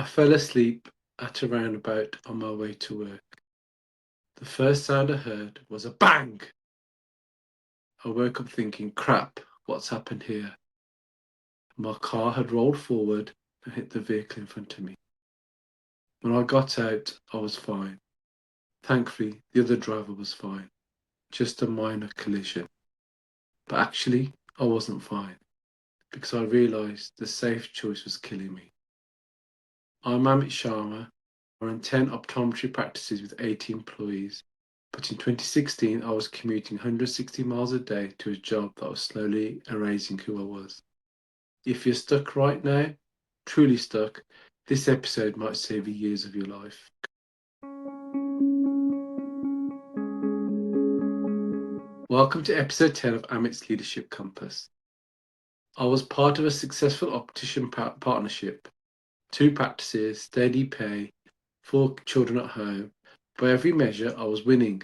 fell asleep at a roundabout on my way to work. The first sound I heard was a bang. I woke up thinking, crap, what's happened here? My car had rolled forward and hit the vehicle in front of me. When I got out, I was fine. Thankfully, the other driver was fine. Just a minor collision. But actually, I wasn't fine because I realised the safe choice was killing me. I'm Amit Sharma. I run 10 optometry practices with 80 employees. But in 2016, I was commuting 160 miles a day to a job that was slowly erasing who I was. If you're stuck right now, truly stuck, this episode might save you years of your life. Welcome to episode 10 of Amit's Leadership Compass. I was part of a successful optician partnership, 2 practices, steady pay, 4 children at home. By every measure, I was winning.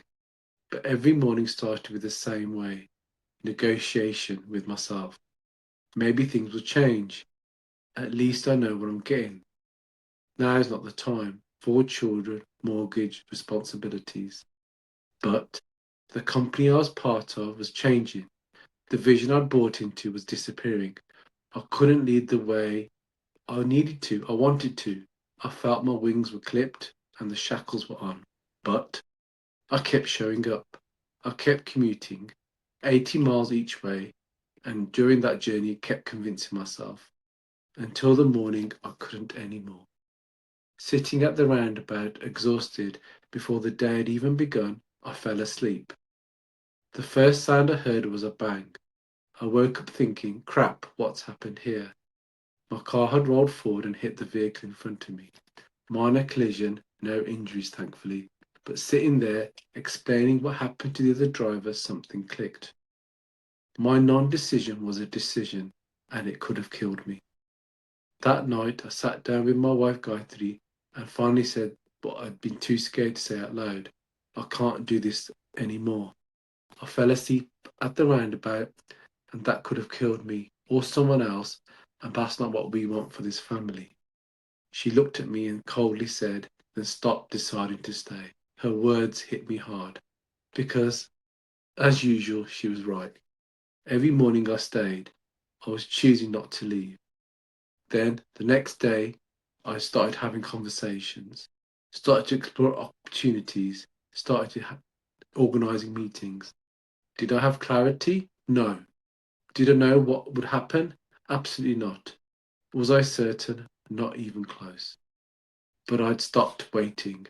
But every morning started with the same way, negotiation with myself. Maybe things will change. At least I know what I'm getting. Now is not the time. 4 children, mortgage, responsibilities. But the company I was part of was changing. The vision I'd bought into was disappearing. I couldn't lead the way I needed to. I wanted to. I felt my wings were clipped and the shackles were on. But I kept showing up. I kept commuting 80 miles each way, and during that journey kept convincing myself until the morning I couldn't anymore. Sitting at the roundabout, exhausted, before the day had even begun, I fell asleep. The first sound I heard was a bang. I woke up thinking, crap, what's happened here? My car had rolled forward and hit the vehicle in front of me. Minor collision, no injuries thankfully, but sitting there explaining what happened to the other driver, something clicked. My non-decision was a decision, and it could have killed me. That night I sat down with my wife Gayatri and finally said what I'd been too scared to say out loud. I can't do this anymore. I fell asleep at the roundabout, and that could have killed me or someone else, and that's not what we want for this family. She looked at me and coldly said, then stopped, deciding to stay. Her words hit me hard because, as usual, she was right. Every morning I stayed. I was choosing not to leave. Then, the next day, I started having conversations, started to explore opportunities, started organising meetings. Did I have clarity? No. Did I know what would happen? Absolutely not. Was I certain? Not even close. But I'd stopped waiting.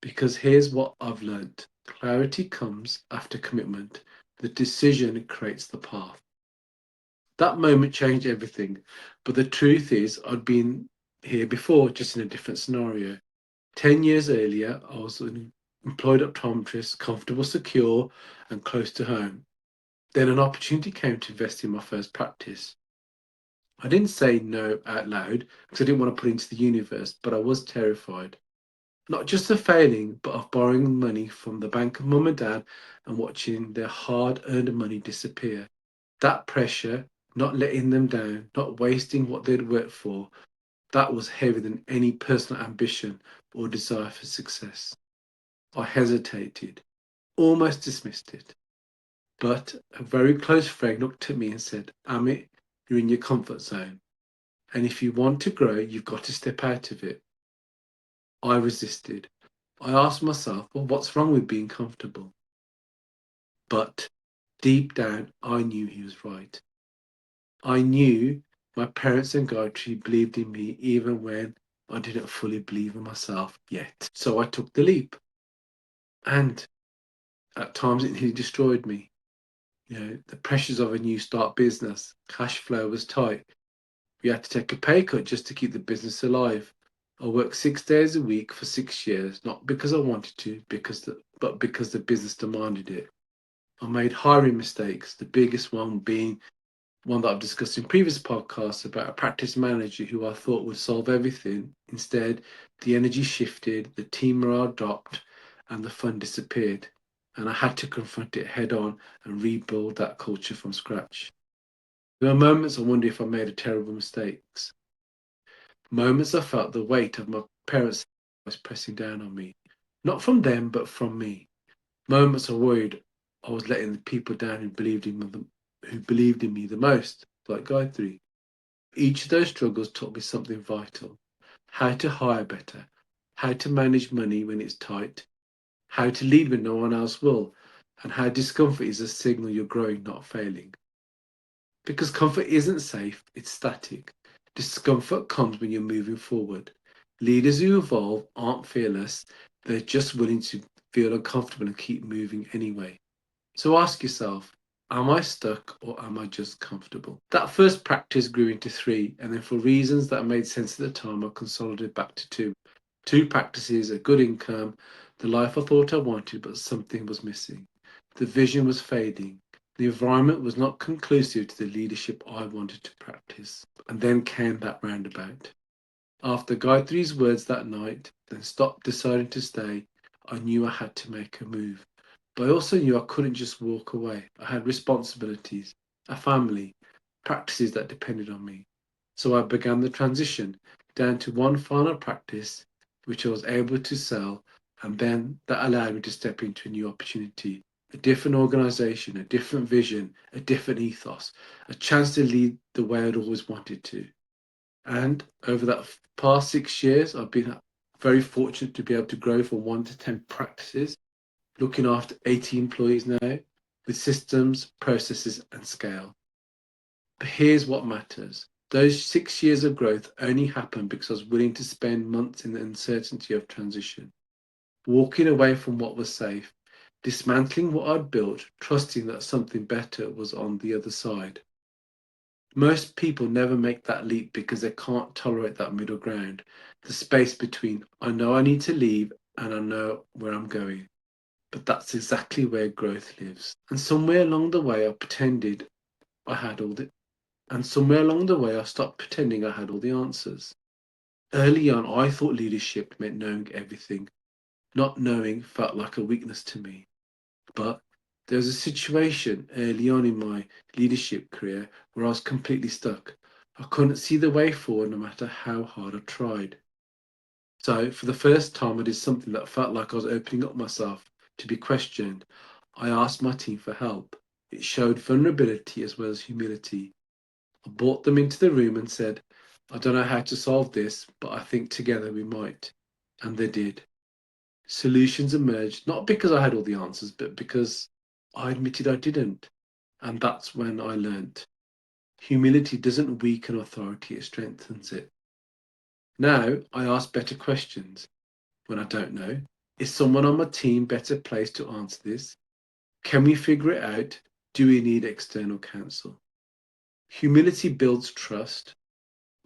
Because here's what I've learnt. Clarity comes after commitment. The decision creates the path. That moment changed everything. But the truth is, I'd been here before, just in a different scenario. 10 years earlier, I was an employed optometrist, comfortable, secure, and close to home. Then an opportunity came to invest in my first practice. I didn't say no out loud because I didn't want to put it into the universe, but I was terrified. Not just of failing, but of borrowing money from the bank of mum and dad and watching their hard earned money disappear. That pressure, not letting them down, not wasting what they'd worked for, that was heavier than any personal ambition or desire for success. I hesitated, almost dismissed it. But a very close friend looked at me and said, Amit, you're in your comfort zone. And if you want to grow, you've got to step out of it. I resisted. I asked myself, well, what's wrong with being comfortable? But deep down, I knew he was right. I knew my parents and Gayatri believed in me even when I didn't fully believe in myself yet. So I took the leap. And at times it nearly destroyed me. The pressures of a new start business, cash flow was tight. We had to take a pay cut just to keep the business alive. I worked 6 days a week for 6 years, not because I wanted to, but because the business demanded it. I made hiring mistakes, the biggest one being one that I've discussed in previous podcasts about a practice manager who I thought would solve everything. Instead, the energy shifted, the team morale dropped, and the fun disappeared. And I had to confront it head on and rebuild that culture from scratch. There are moments I wonder if I made a terrible mistakes. Moments I felt the weight of my parents' was pressing down on me. Not from them, but from me. Moments I worried I was letting the people down who believed in me the most, like Gayatri. Each of those struggles taught me something vital. How to hire better, how to manage money when it's tight, how to lead when no one else will, and how discomfort is a signal you're growing, not failing. Because comfort isn't safe, it's static. Discomfort comes when you're moving forward. Leaders who evolve aren't fearless, they're just willing to feel uncomfortable and keep moving anyway. So ask yourself, am I stuck or am I just comfortable? That first practice grew into three, and then for reasons that made sense at the time, I consolidated back to two. Two practices, a good income, the life I thought I wanted, but something was missing. The vision was fading. The environment was not conclusive to the leadership I wanted to practice. And then came that roundabout. After Gayatri's words that night, then stopped deciding to stay, I knew I had to make a move. But I also knew I couldn't just walk away. I had responsibilities, a family, practices that depended on me. So I began the transition down to one final practice, which I was able to sell, and then that allowed me to step into a new opportunity, a different organization, a different vision, a different ethos, a chance to lead the way I'd always wanted to. And over that past 6 years, I've been very fortunate to be able to grow from 1 to 10 practices, looking after 80 employees now with systems, processes, and scale. But here's what matters. Those 6 years of growth only happened because I was willing to spend months in the uncertainty of transition, walking away from what was safe, dismantling what I'd built, trusting that something better was on the other side. Most people never make that leap because they can't tolerate that middle ground, the space between I know I need to leave and I know where I'm going. But that's exactly where growth lives. And somewhere along the way, I pretended I had all the, and somewhere along the way, I stopped pretending I had all the answers. Early on, I thought leadership meant knowing everything. Not knowing felt like a weakness to me. But there was a situation early on in my leadership career where I was completely stuck. I couldn't see the way forward no matter how hard I tried. So, for the first time, I did something that felt like I was opening up myself to be questioned. I asked my team for help. It showed vulnerability as well as humility. I brought them into the room and said, I don't know how to solve this, but I think together we might. And they did. Solutions emerged, not because I had all the answers, but because I admitted I didn't. And that's when I learnt. Humility doesn't weaken authority, it strengthens it. Now I ask better questions when I don't know. Is someone on my team better placed to answer this? Can we figure it out? Do we need external counsel? Humility builds trust,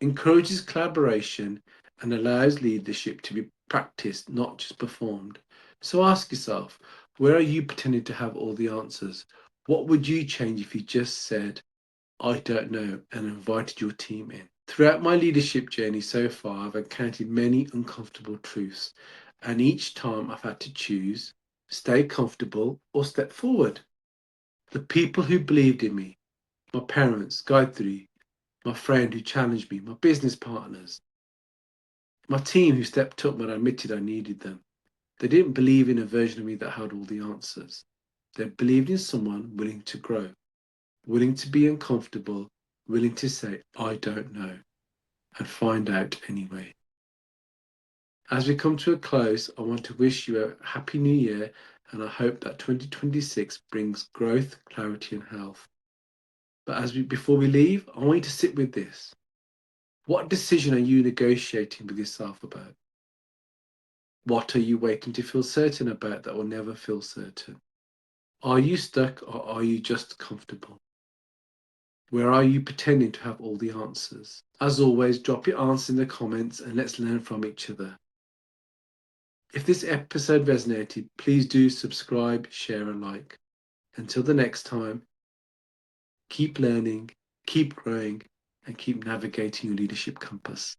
encourages collaboration, and allows leadership to be practiced, not just performed. So ask yourself, where are you pretending to have all the answers? What would you change if you just said, I don't know, and invited your team in? Throughout my leadership journey so far, I've encountered many uncomfortable truths, and each time I've had to choose stay comfortable or step forward. The people who believed in me, my parents, Gayatri, my friend who challenged me, my business partners, my team who stepped up when I admitted I needed them. They didn't believe in a version of me that had all the answers. They believed in someone willing to grow, willing to be uncomfortable, willing to say, I don't know, and find out anyway. As we come to a close, I want to wish you a happy new year, and I hope that 2026 brings growth, clarity, and health. But before we leave, I want you to sit with this. What decision are you negotiating with yourself about? What are you waiting to feel certain about that will never feel certain? Are you stuck or are you just comfortable? Where are you pretending to have all the answers? As always, drop your answers in the comments and let's learn from each other. If this episode resonated, please do subscribe, share, and like. Until the next time, keep learning, keep growing, and keep navigating your leadership compass.